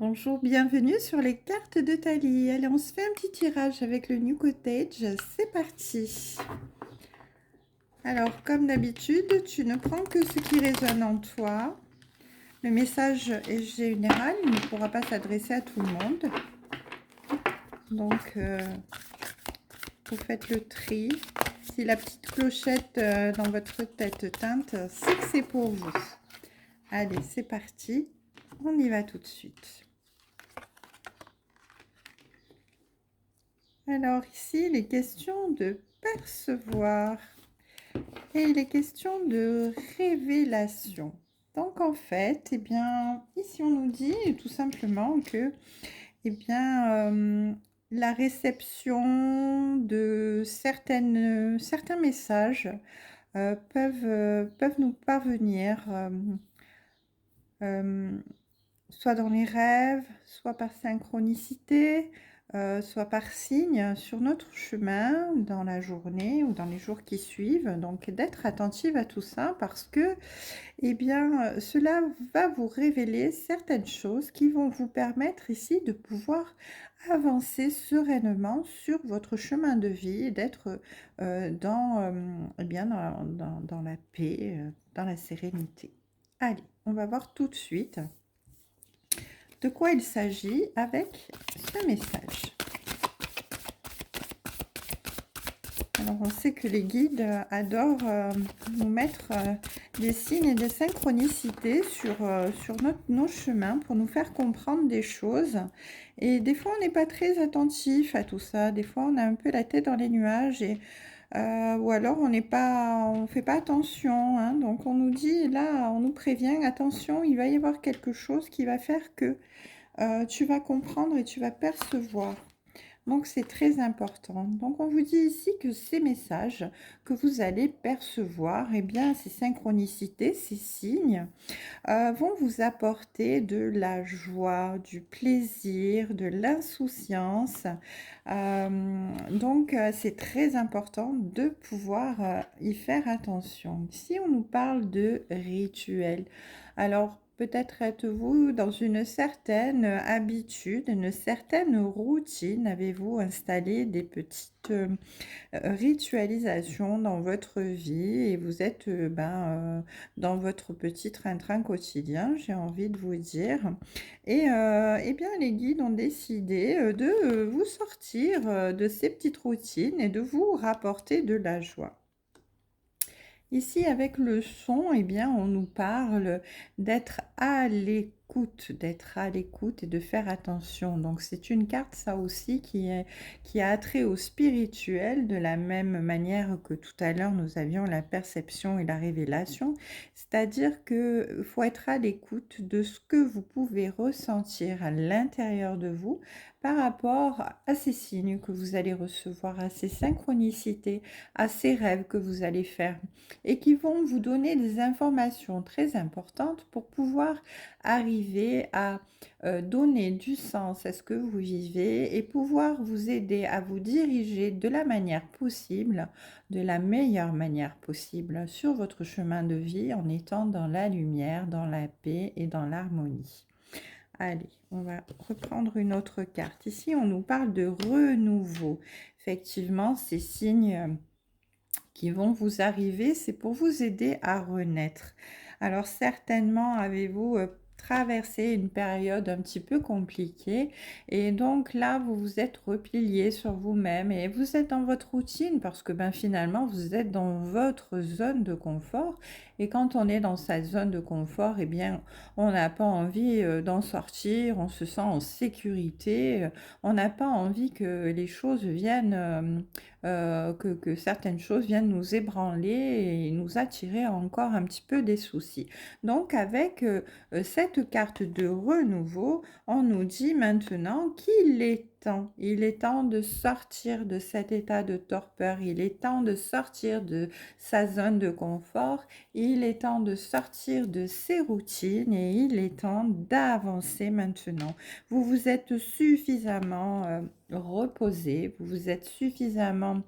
Bonjour, bienvenue sur les cartes de Thalie. Allez, on se fait un petit tirage avec le New Cottage. C'est parti. Alors, comme d'habitude, tu ne prends que ce qui résonne en toi. Le message est général, il ne pourra pas s'adresser à tout le monde. Donc, vous faites le tri. Si la petite clochette dans votre tête teinte, c'est que c'est pour vous. Allez, c'est parti. On y va tout de suite. Alors ici, il est question de percevoir et il est question de révélation. Donc en fait, eh bien, ici on nous dit tout simplement que eh bien, la réception de certains messages peuvent nous parvenir soit dans les rêves, soit par synchronicité, soit par signe sur notre chemin dans la journée ou dans les jours qui suivent. Donc d'être attentive à tout ça parce que eh bien, cela va vous révéler certaines choses qui vont vous permettre ici de pouvoir avancer sereinement sur votre chemin de vie et d'être eh bien, dans la paix, dans la sérénité. Allez, on va voir tout de suite de quoi il s'agit avec ce message. Alors, on sait que les guides adorent nous mettre des signes et des synchronicités sur nos chemins pour nous faire comprendre des choses. Et des fois, on n'est pas très attentif à tout ça. Des fois, on a un peu la tête dans les nuages et ou alors on fait pas attention, hein. Donc on nous dit, là, on nous prévient, attention, il va y avoir quelque chose qui va faire que tu vas comprendre et tu vas percevoir. Donc c'est très important. Donc on vous dit ici que ces messages que vous allez percevoir, eh bien ces synchronicités, ces signes, vont vous apporter de la joie, du plaisir, de l'insouciance. Donc c'est très important de pouvoir y faire attention. Si on nous parle de rituel, alors peut-être êtes-vous dans une certaine habitude, une certaine routine. Avez-vous installé des petites ritualisations dans votre vie et vous êtes dans votre petit train-train quotidien, j'ai envie de vous dire. Et eh bien, les guides ont décidé de vous sortir de ces petites routines et de vous rapporter de la joie. Ici, avec le son, eh bien, on nous parle d'être à l'écoute et de faire attention. Donc, c'est une carte, ça aussi, qui a attrait au spirituel, de la même manière que tout à l'heure, nous avions la perception et la révélation. C'est-à-dire qu'il faut être à l'écoute de ce que vous pouvez ressentir à l'intérieur de vous par rapport à ces signes que vous allez recevoir, à ces synchronicités, à ces rêves que vous allez faire et qui vont vous donner des informations très importantes pour pouvoir arriver à donner du sens à ce que vous vivez et pouvoir vous aider à vous diriger de la manière possible, de la meilleure manière possible sur votre chemin de vie en étant dans la lumière, dans la paix et dans l'harmonie. Allez, on va reprendre une autre carte. Ici, on nous parle de renouveau. Effectivement, ces signes qui vont vous arriver, c'est pour vous aider à renaître. Alors certainement avez-vous traversé une période un petit peu compliquée et donc là vous vous êtes replié sur vous-même et vous êtes dans votre routine parce que finalement vous êtes dans votre zone de confort et quand on est dans sa zone de confort, eh bien on n'a pas envie d'en sortir, on se sent en sécurité, on n'a pas envie que les choses viennent que certaines choses viennent nous ébranler et nous attirer encore un petit peu des soucis. Donc avec cette carte de renouveau, on nous dit maintenant qu'il est temps. Il est temps de sortir de cet état de torpeur, il est temps de sortir de sa zone de confort, il est temps de sortir de ses routines et il est temps d'avancer maintenant. Vous vous êtes suffisamment reposé, vous vous êtes suffisamment,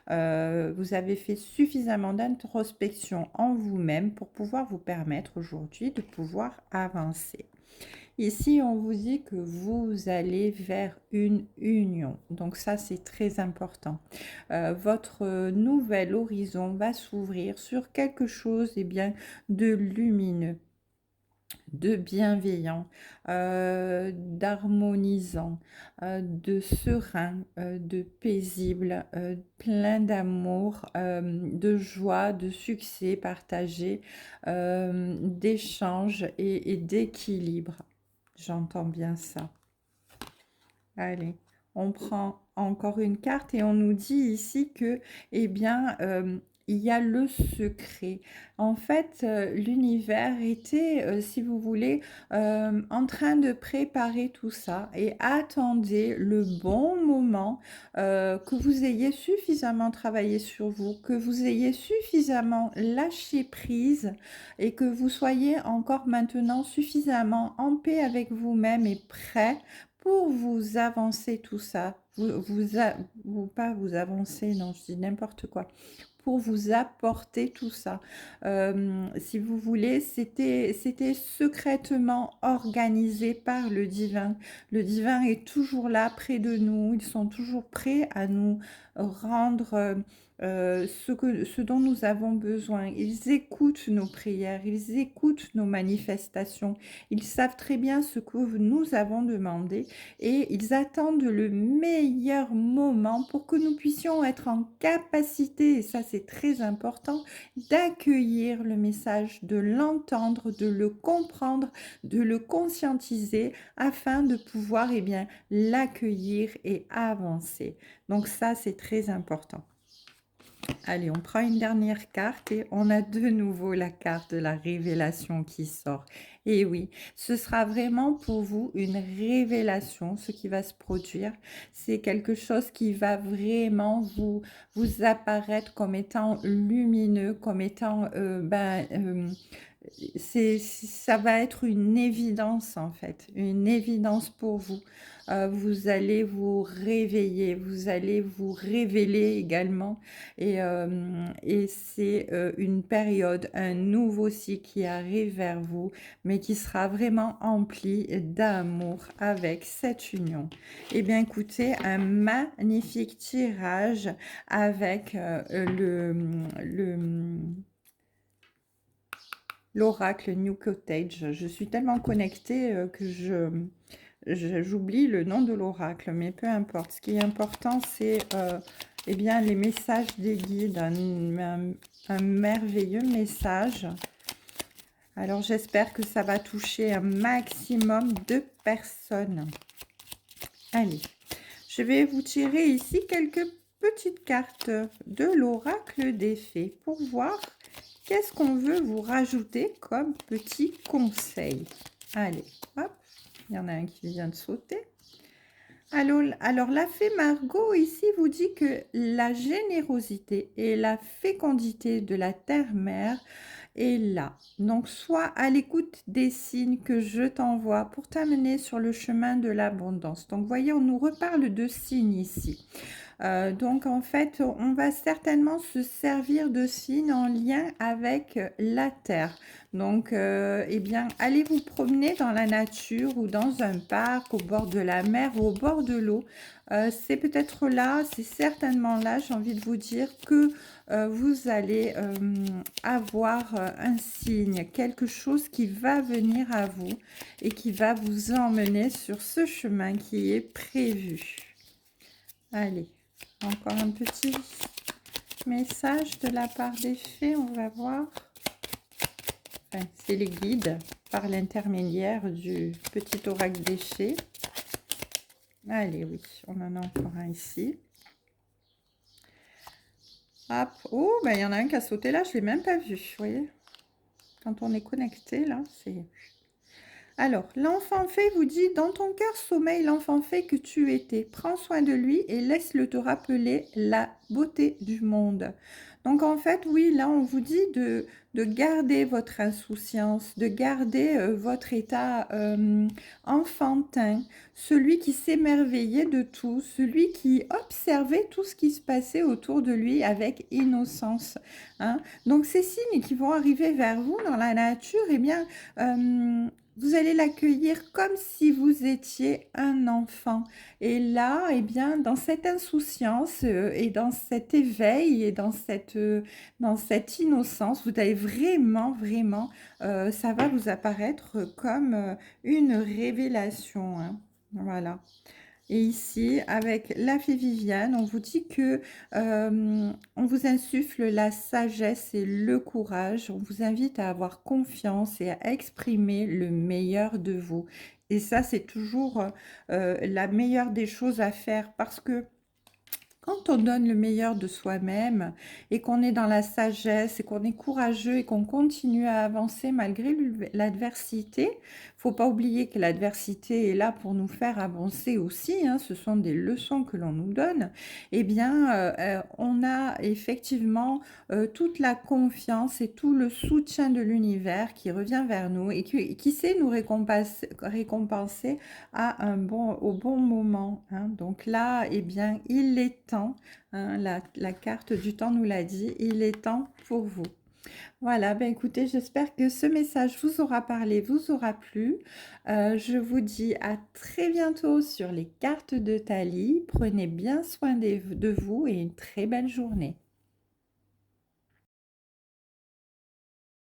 vous avez fait suffisamment d'introspection en vous-même pour pouvoir vous permettre aujourd'hui de pouvoir avancer. Ici, on vous dit que vous allez vers une union. Donc ça, c'est très important. Votre nouvel horizon va s'ouvrir sur quelque chose, eh bien, de lumineux, de bienveillant, d'harmonisant, de serein, de paisible, plein d'amour, de joie, de succès partagé, d'échange et d'équilibre. J'entends bien ça. Allez, on prend encore une carte et on nous dit ici que, eh bien, il y a le secret. En fait, l'univers était, si vous voulez, en train de préparer tout ça et attendez le bon moment, que vous ayez suffisamment travaillé sur vous, que vous ayez suffisamment lâché prise et que vous soyez encore maintenant suffisamment en paix avec vous-même et prêt pour vous avancer tout ça, pas vous avancer, non, je dis n'importe quoi, pour vous apporter tout ça. Si vous voulez, c'était secrètement organisé par le divin. Le divin est toujours là, près de nous. Ils sont toujours prêts à nous rendre ce dont nous avons besoin. Ils écoutent nos prières, ils écoutent nos manifestations. Ils savent très bien ce que nous avons demandé et ils attendent le meilleur moment pour que nous puissions être en capacité, et ça c'est très important, d'accueillir le message, de l'entendre, de le comprendre, de le conscientiser afin de pouvoir eh bien, l'accueillir et avancer. Donc ça c'est très important. Allez, on prend une dernière carte et on a de nouveau la carte de la révélation qui sort. Et oui, ce sera vraiment pour vous une révélation, ce qui va se produire. C'est quelque chose qui va vraiment vous apparaître comme étant lumineux, comme étant, ça va être une évidence en fait, une évidence pour vous. Vous allez vous réveiller, vous allez vous révéler également et c'est une période, un nouveau cycle qui arrive vers vous, mais qui sera vraiment empli d'amour avec cette union. Eh bien, écoutez, un magnifique tirage avec l'oracle New Cottage. Je suis tellement connectée que j'oublie le nom de l'oracle, mais peu importe. Ce qui est important, c'est eh bien, les messages des guides, un merveilleux message. Alors, j'espère que ça va toucher un maximum de personnes. Allez, je vais vous tirer ici quelques petites cartes de l'oracle des fées pour voir qu'est-ce qu'on veut vous rajouter comme petit conseil. Allez, hop, il y en a un qui vient de sauter. Alors, la fée Margot ici vous dit que la générosité et la fécondité de la terre-mère est là. Donc, sois à l'écoute des signes que je t'envoie pour t'amener sur le chemin de l'abondance. Donc, voyez, on nous reparle de signes ici. Donc, en fait, on va certainement se servir de signes en lien avec la terre. Donc, eh bien, allez vous promener dans la nature ou dans un parc, au bord de la mer ou au bord de l'eau. C'est peut-être là, c'est certainement là, j'ai envie de vous dire, que vous allez avoir un signe, quelque chose qui va venir à vous et qui va vous emmener sur ce chemin qui est prévu. Allez. Encore un petit message de la part des fées, on va voir. Enfin, c'est les guides par l'intermédiaire du petit oracle des fées. Allez, oui, on en a encore un ici. Hop, oh, ben il y en a un qui a sauté là, je ne l'ai même pas vu, vous voyez. Quand on est connecté, là, c'est... Alors, l'enfant fée vous dit, dans ton cœur sommeille l'enfant fée que tu étais. Prends soin de lui et laisse-le te rappeler la beauté du monde. Donc, en fait, oui, là, on vous dit de garder votre insouciance, de garder votre état enfantin, celui qui s'émerveillait de tout, celui qui observait tout ce qui se passait autour de lui avec innocence. Hein. Donc, ces signes qui vont arriver vers vous dans la nature, eh bien... Vous allez l'accueillir comme si vous étiez un enfant et là, eh bien, dans cette insouciance, et dans cet éveil et dans cette innocence, vous allez vraiment, vraiment, ça va vous apparaître comme, une révélation, hein. Voilà. Et ici, avec la fée Viviane, on vous dit que on vous insuffle la sagesse et le courage. On vous invite à avoir confiance et à exprimer le meilleur de vous. Et ça, c'est toujours la meilleure des choses à faire parce que quand on donne le meilleur de soi-même et qu'on est dans la sagesse et qu'on est courageux et qu'on continue à avancer malgré l'adversité, faut pas oublier que l'adversité est là pour nous faire avancer aussi, hein, ce sont des leçons que l'on nous donne, eh bien, on a effectivement toute la confiance et tout le soutien de l'univers qui revient vers nous et qui sait nous récompenser au bon moment, hein. Donc là, eh bien, il est temps, hein, la carte du temps nous l'a dit, il est temps pour vous. Voilà, ben écoutez, j'espère que ce message vous aura parlé, vous aura plu. Je vous dis à très bientôt sur les cartes de Thalie. Prenez bien soin de vous et une très belle journée.